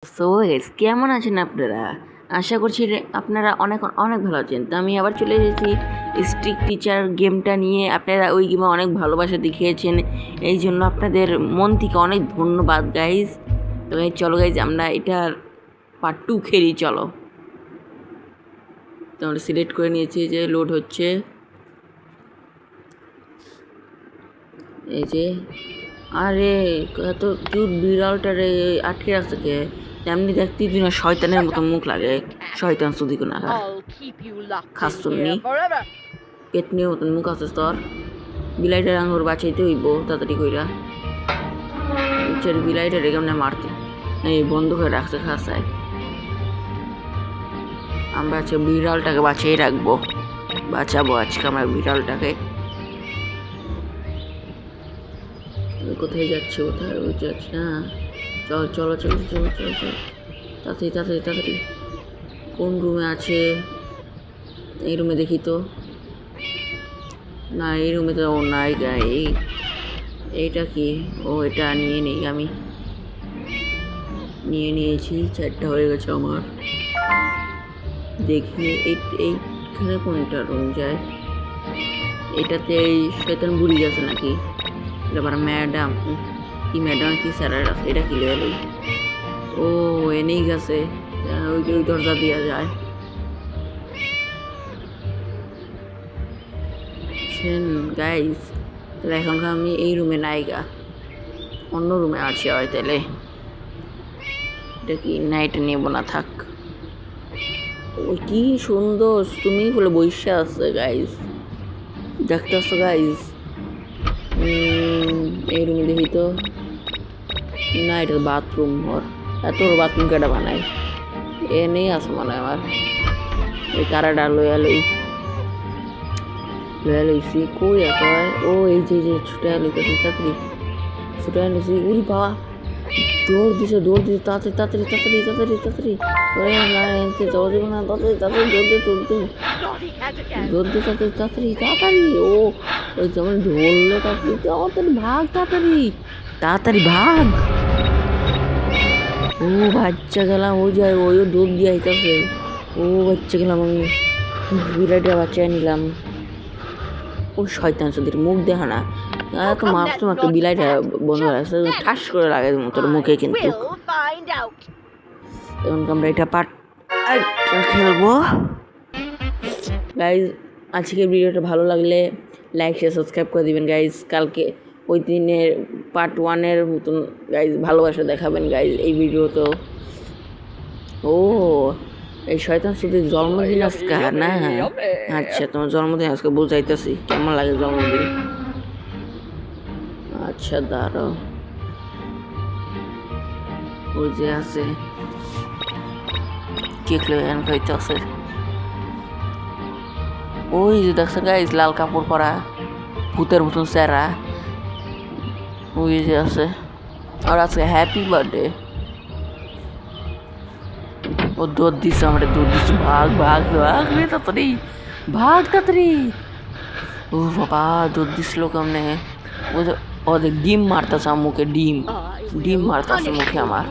So guys কেমন আছেন আপনারা? আশা করছি আপনারা অনেক অনেক ভালো আছেন। তো আমি আবার চলে এসেছি স্ট্রিক টিচার গেমটা নিয়ে। আপনারা ওই গেমে অনেক ভালোবাসা দেখিয়েছেন, এই জন্য আপনাদের মন থেকে অনেক ধন্যবাদ গাইজ। তো চলো গাইজ আমরা এটার পার্ট 2 খেলি, চলো। তো আমরা সিলেক্ট করে নিয়েছি, যে লোড হচ্ছে। এই যে আরে এত কিউট বিড়ালটারে আটকে রাখছে কে? তেমনি দেখতে তুই না শয়তানের মতো মুখ লাগে, শয়তান সুদি কোনা খাসুন্নি পেটনির মতন মুখ আছে তোর। বিলাইটার আঙুর বাঁচাইতে হইব তাড়াতাড়ি কইরা। বিলাইটারে কেমনে মারতে এই বন্ধ করে রাখতে খাসায়। আমরা আজকে বিড়ালটাকে বাঁচিয়ে রাখবো, বাঁচাবো আজকে আমরা বিড়ালটাকে। কোথায় যাচ্ছে? কোথায় যাচ্ছে? না চল চলো চলো চলো চলো চলো তাড়াতাড়ি তাড়াতাড়ি তাড়াতাড়ি। কোন রুমে আছে? এই রুমে দেখি তো। না এই রুমে তো নাই গাই। এইটা কি? ও এটা নিয়ে নেই, আমি নিয়ে নিয়েছি। 4টা হয়ে গেছে আমার। দেখি এইখানে কোনটা রুম যায়? এটাতে এই শয়তান বুড়ি গেছে নাকি? এটা আবার ম্যাডাম কি? ম্যাডাম কি স্যার আছে? এটা কি লেভেল? ও এনেই গেছে, ওই দরজা দেওয়া যায়। গাইস তাহলে এখনকার আমি এই রুমে নাইগা, অন্য রুমে আছি হয়। তাহলে এটা কি? নাইট নেবো না, থাক। ও কি সুন্দর তুমি বলে বৈশা আছে গাইস, দেখতে আসছো গাইস? এই রুমে দেখি তো। না এটা বাথরুম। ওর এত বাথরুম কেটা বানায়? এ নেই আছে মনে হয় আমার। ওই কারাটা লইছি কই আছে? ও এই যে ছুটে আলো তাড়াতাড়ি ছুটে আনছি। উড়ি বাবা, দৌড় দিছে তাড়াতাড়ি তাড়াতাড়ি তাড়াতাড়ি তাড়াতাড়ি তাড়াতাড়ি। যাওয়া যাবে না, তাড়াতাড়ি তাড়াতাড়ি দৌড় দে তাড়াতাড়ি তাড়াতাড়ি তাড়াতাড়ি। ও ওই যেমন ধরলো তাড়াতাড়ি তাড়াতাড়ি ভাগ, তাড়াতাড়ি তাড়াতাড়ি ভাগ। ও বাচ্চা গেলাম, ওই যায় ওইও দৌড় দিয়ে আইতাছে। ও বাচ্চা গেলাম, আমি বিড়ালটা বাচ্চায় নিলাম। ও শয়তান চোদের মুখ দেখা না, তো মারতো একটা বিলাইটা বন্ধ রাখছে, ঠাস করে লাগে তোর মুখে। কিন্তু এখন আমরা এটা পার্ট খেলবো গাইজ। আজকের ভিডিওটা ভালো লাগলে লাইক শেয়ার সাবস্ক্রাইব করে দিবেন গাইজ। কালকে ওই দিনের পার্ট 1-এর মতন গাইজ ভালোবাসা দেখাবেন গাইজ এই ভিডিও। তো ও এই শয়তান সুদের জন্মদিন আজকে না? আচ্ছা তোমার জন্মদিন আজকে বুঝাইতেছি কেমন লাগে জন্মদিন। আচ্ছা দাঁড়াও, ওই যে আছে কেক লেন খাইতেছে। ওই যে দেখছে গাইজ লাল কাপড় পরা ভূতের মতন চেহারা, ওই যে আছে। আর আজকে হ্যাপি বার্থডে। ও দুধ দিচ্ছে, আমরা দুধ দিচ্ছি। ভাগ ভাগ ভাগ রে তাড়াতাড়ি ভাগ তাড়াতাড়ি। ও বাবা দুধ দিছিল কেমনে? ওদের ডিম মারতেছে মুখে, ডিম মারতেছে মুখে আমার।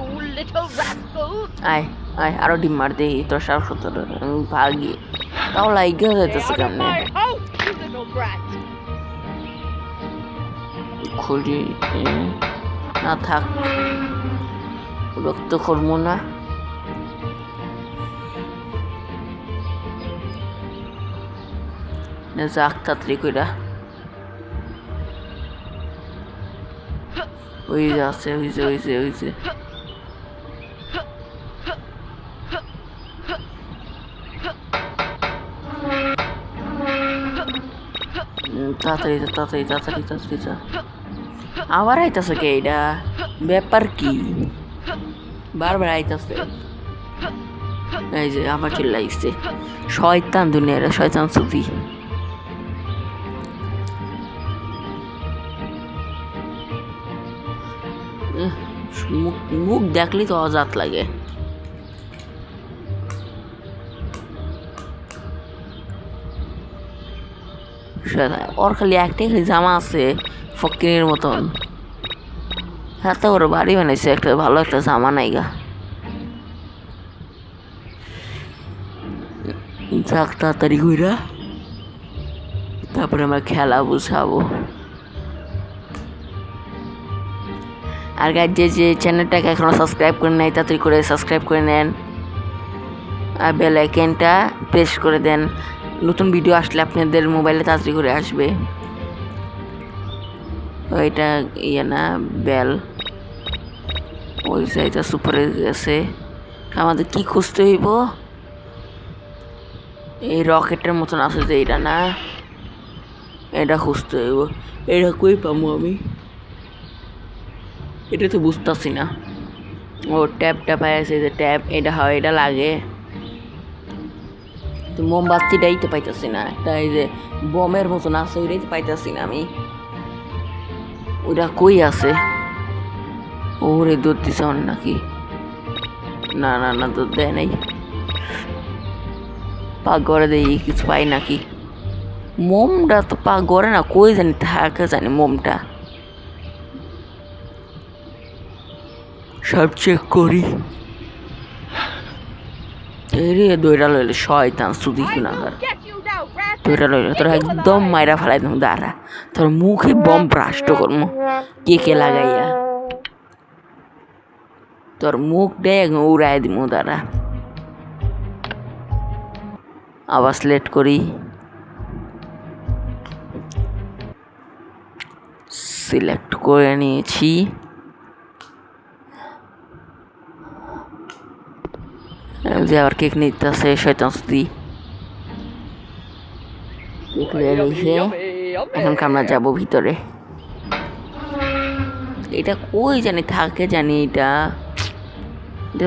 আয় আয় আরো ডিম মার দেই তোর সাহস তোর। ভাগি তাও লাইগা যাইতেছে কেমনে? খুলি না, থাক রক্ত করবো না। যাক তাড়াতাড়ি কইরা। ওই যে আছে, ওই যে তাড়াতাড়ি তাড়াতাড়ি তাড়াতাড়ি তাড়াতাড়ি যা। আবার আইতাছে কে? এইটা ব্যাপার কি? বারবার আইতাছে। এই যে আবার চলে আইছে শয়তান দুনিয়ার শয়তান সুফি। মুখ দেখলেই তো অজাত লাগে। ওর খালি একটাই খালি জামা আছে ফকিরের মতন। হ্যাঁ তো ওর বাড়ি বানাইছে, একটা ভালো একটা জামা নাইগা। যাক তাড়াতাড়ি কইরা, তারপরে আমরা খেলা বুঝাবো। আর গাইজ যে চ্যানেলটাকে এখনো সাবস্ক্রাইব করে নেয় তাড়াতাড়ি করে সাবস্ক্রাইব করে নেন, আর বেল আইকনটা প্রেস করে দেন। নতুন ভিডিও আসলে আপনাদের মোবাইলে তাড়াতাড়ি করে আসবে। ওইটা ইয়ে না বেল, ওই সাইডটা সুপারে গেছে। আমাদের কি খুঁজতে হইব? এই রকেটের মতন আছে যে, এটা না, এটা খুঁজতে হইব। এটা কই পাবো আমি? এটা তো বুঝতেছি না। ও ট্যাপটা পাই আছে যে ট্যাপ, এটা হয়, এটা লাগে। তো মোমবাতিটাই তো পাইতেছি না। একটা এই যে বমের মতন আছে, ওইটাই তো পাইতেছি না আমি। ওটা কই আছে? ওরে দুধ দিছে নাকি? না না না, দুধ দেয় নাই। পাকঘরে দেখি কিছু পাই নাকি। মোমটা তো পাকঘরে না, কই জানি থাকে জানি মোমটা। সব চেক করি। রে দইটা লইলে শয়তান সুদি কিনা দইটা লইলে তোরা একদম মাইরা ফেলাই দেবো। দাঁড়া, তোর মুখে বম ব্রাস্ট করবো কেকে লাগাইয়া, তোর মুখ দেখ উড়াই দিব। দাঁড়া, আবার সিলেক্ট করি, সিলেক্ট করে নিয়েছি। যে আবার কেক নিতে আছে শয়তান সুদি। কেক নিয়ে নিয়েছে, এখন আমরা যাবো ভিতরে। এটা কই জানি থাকে জানি, এটা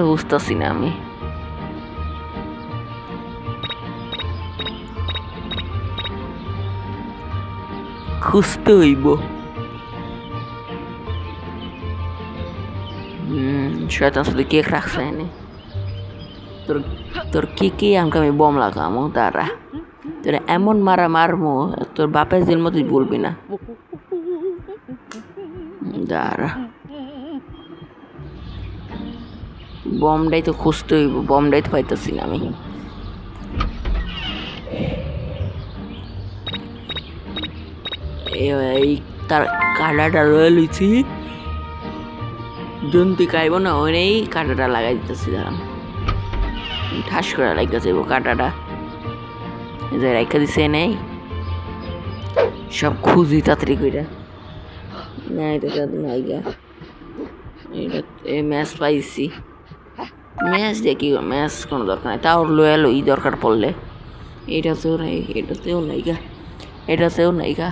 বুঝতেছি না আমি। খুঁজতে হইব। শয়তান শুধু কেক রাখছে এনে। তোর কেকে আমাকে আমি বম লাগামো। দাঁড়া, তোর এমন মারা মারমো তোর বাপের জন্ম তুই বলবি না। দাঁড়া, বমটাই তো খুঁজতে হইব, বমটাই তো পাইতেছি না আমি। এই তার কাটাটা রয়ে লইছি, জন্তি খাইব না, ওই নেই কাটাটা লাগাই দিতেছি। দাঁড়ান, ঠাস করে লাগা যাইব কাটাটা, রেখে দিছে নেই। সব খুঁজি তাড়াতাড়ি কইরা। না এটা নাইগা, এটা ম্যাচ পাইছি। ম্যাচ দেখি, ম্যাচ কোনো দরকার নাই, তাও লয়ে লই দরকার পড়লে। এটাতেও নাই, এটাতেও নাইগা, এটাতেও নাইগা।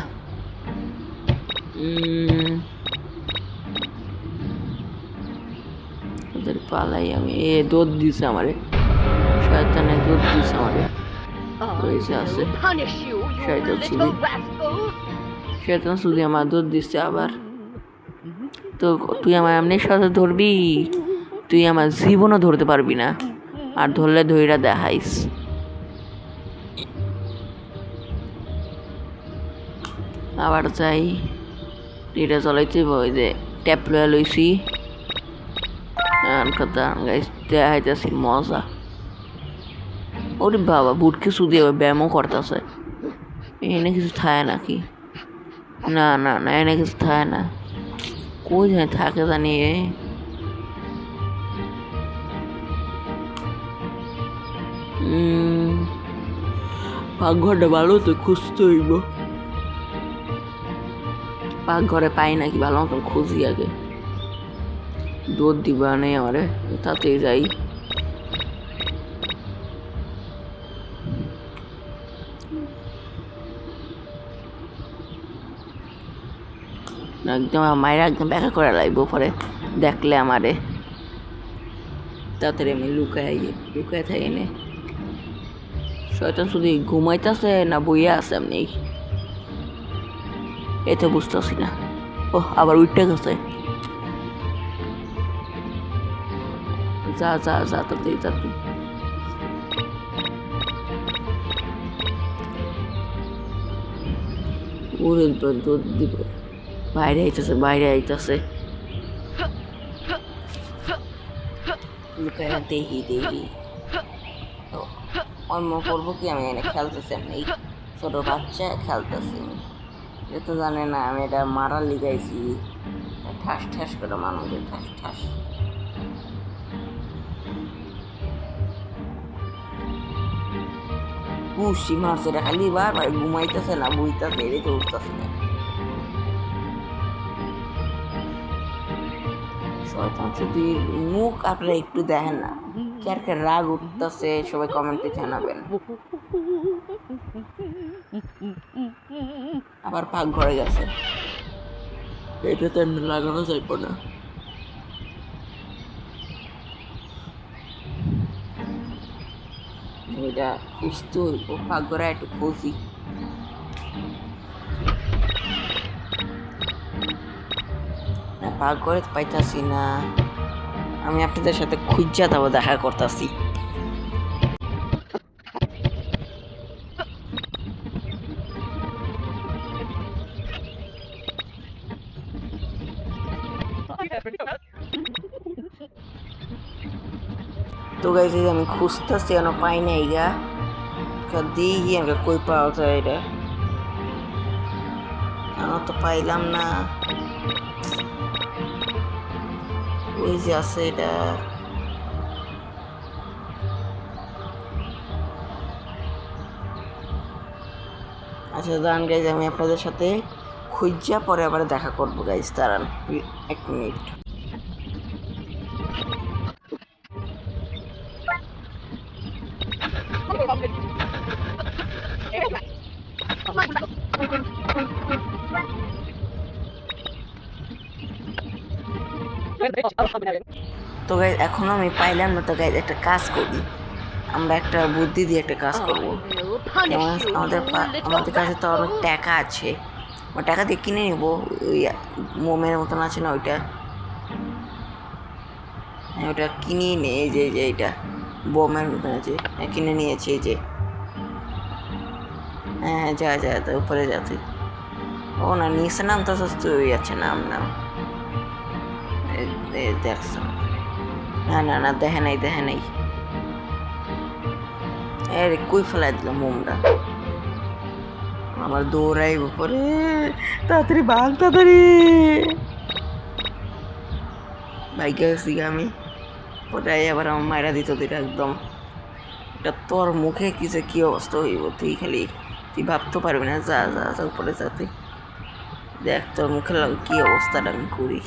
ওদের পালাই আমি। দুধ দিছে আমারে, শয়তানে দুধ দিছে আমারে। আছে শয়তান সুদি, শয়তান সুদি আমার দুধ দিচ্ছে আবার। তো তুই আমার এমনির সাথে ধরবি, তুই আমার জীবনও ধরতে পারবি না, আর ধরলে ধইরা দেখাইস। আবার যাই, এটা চলাইতে ওই যে ট্যাপ লয়ে লইছি। কথা দেখাইতেছি মজা। ওরে বাবা, বুটকে সুদি আবার ব্যায়ামও করতেছে। এনে কিছু থাকে নাকি? না না না, এনে কিছু থাকে না। কই জানি থাকে জানি। পাকঘরটা ভালো তো, খুঁজতে হইব। পাকঘরে পাই নাকি ভালো মতন খুঁজি আগে। দুধ দিবা নেই আমারে, তাতে যাই। একদম মায়েরা একদম ব্যাখ্যা করে লাগবো পরে দেখলে আমারে। তাড়াতাড়ি আমি লুকায় থাকি নে। শয়তান শুধু ঘুমাইতেছে না বইয়া আছে এমনি, এ তো বুঝতেছি না। ও আবার উঠতে গেছে। যা যা যা, তাড়াতাড়ি তাড়াতাড়ি। ওরে দুধ দিব, বাইরে আইতেছে, বাইরে আইতেছে। লুকায়া দেখি দেখি। অন্য করবো কি, আমি এনে খেলতেছি, এমনি ছোটো বাচ্চা খেলতেছি। এটা তো জানে না আমি এটা মারার লিগাইছি, ঠাস ঠাস করে মানুষে ঠাস ঠাস। কুশি মারছে এটা খালি বারবার ঘুমাইতেছে না, বইতেছে, এটাই তো উঠতেছে না। শয়তান শুধু মুখ আপনারা একটু দেখেন না, কার কার রাগ উঠতেছে সবাই কমেন্টে জানাবেন। আবার পাক ঘরে গেছে, এটা তো লাগানো যাইব না। এটা খুঁজতে হইব, পাক ঘরে একটু খুঁজি। পাক ঘরে পাইতাছি না, আমি আপনাদের সাথে খুঁজা দেবো, দেখা করতেছি। তো গাইজ আমি খুঁজতেছি, কেন পাই নাই গা, দেখি আমাকে কই পাওয়া যায় এটা, আমার তো পাইলাম না। ওই যে আছে এটা, আচ্ছা দাঁড়ান গাইজ, আমি আপনাদের সাথে খুঁজা পরে আবার দেখা করবো গাইজ, দাঁড়ান 1 মিনিট। তো গাইজ এখনো আমি পাইলাম না, তো গাইজ একটা কাজ করি, আমরা একটা বুদ্ধি দিয়ে একটা কাজ করবো। আমাদের কাছে তো অনেক টাকা আছে, ওই টাকা দিয়ে কিনে নেবো, ওই মোমের মতন আছে না ওইটা, হ্যাঁ ওটা কিনিয়ে নে। এই যে এইটা বোমের মতন আছে, কিনে নিয়েছি। এই যে হ্যাঁ যা যা তো উপরে যা তুই। ও না নিচে নাম তো তুই আছে, নাম নাম দেখছ? না না না, দেখে নাই দেখে নাই। আরে কই ফেলাই দিল মোমটা, আমার দৌড়াই উপরে, তাড়াতাড়ি ভাগ তাড়াতাড়ি। বাইকে গেছি আমি, ওটাই আবার আমার মায়েরা দিত দুইটা একদম। এটা তোর মুখে কিছু কি অবস্থা হইব, তুই খালি তুই ভাবতে পারবি না। যা যা যা উপরে যা, তুই দেখ তোর মুখে কি অবস্থাটা আমি করি।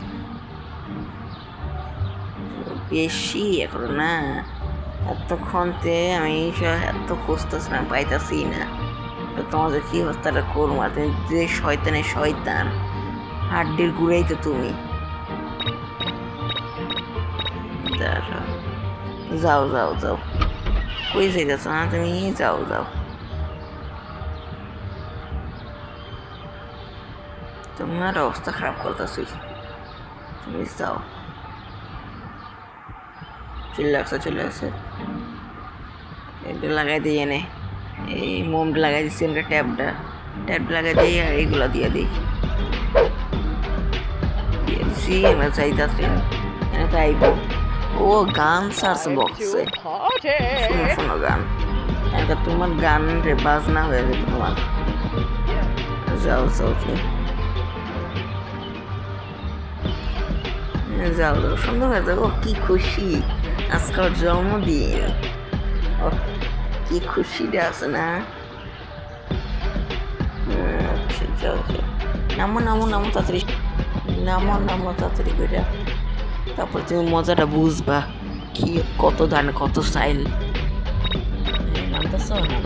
বেশি এখন না, এতক্ষণতে আমি এত খুঁজতেছিলাম, পাইতাছি না। তো তোমাদের কি অবস্থাটা করবো, তুমি যে শয়তানের শয়তান, হাড্ডির গুড়াই তো তুমি। যাও যাও যাও, কই যাইতেছ না তুমি, যাও যাও। তোমার অবস্থা খারাপ করতেছি, তুমি যাও। চলে আসছে চলে আসছে, এটা লাগাই দিয়ে এনে, এই মোমটা লাগাই দিচ্ছি, এনকা ট্যাপটা লাগাই দিই, আর এইগুলা দিয়ে দিই, দিয়ে দিচ্ছি। এবার চাইতেছি এনে তো আইব। ও গান সার্চ বক্সে, শোনো শোনো গান, এটা তোমার গান রে বাজনা হয়ে যাবে তোমার। যাও যাও যাও যাও, সুন্দর হয়ে যাবে। ও কি খুশি, আজকাল জন্মদিন, ও কি খুশিটা আছে না। আচ্ছা যাও যাও, নামো নামো নামো তাড়াতাড়ি, নামো নামো তাড়াতাড়ি করে, তারপর তুমি মজাটা বুঝবা, কি কত দান কত স্টাইল। নামতেছ না,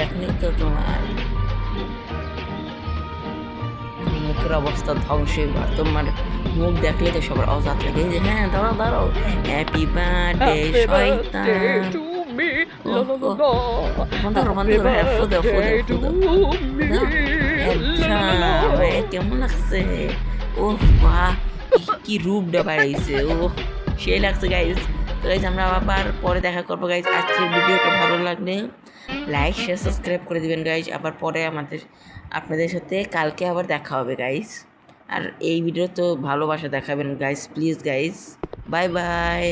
এখনই তো তোমার মুখের অবস্থা ধ্বংস, তোমার মুখ দেখলে তো সবার অজাত লাগে যে হ্যাঁ দাঁড়াও দাঁড়াও, হ্যাপি বার্থডে শয়তান। কেমন লাগছে, ও বাহ কি রূপটা বাড়াইছে, ও সেই লাগছে গাইজ। তো গাইজ আমরা আবার পরে দেখা করবো গাইজ। আজকের ভিডিওটা ভালো লাগলে লাইক শেয়ার সাবস্ক্রাইব করে দিবেন গাইজ। আবার পরে আপনাদের সাথে কালকে আবার দেখা হবে গাইজ। আর এই ভিডিও তো ভালোবাসা দেখাবেন guys, please guys. Bye bye.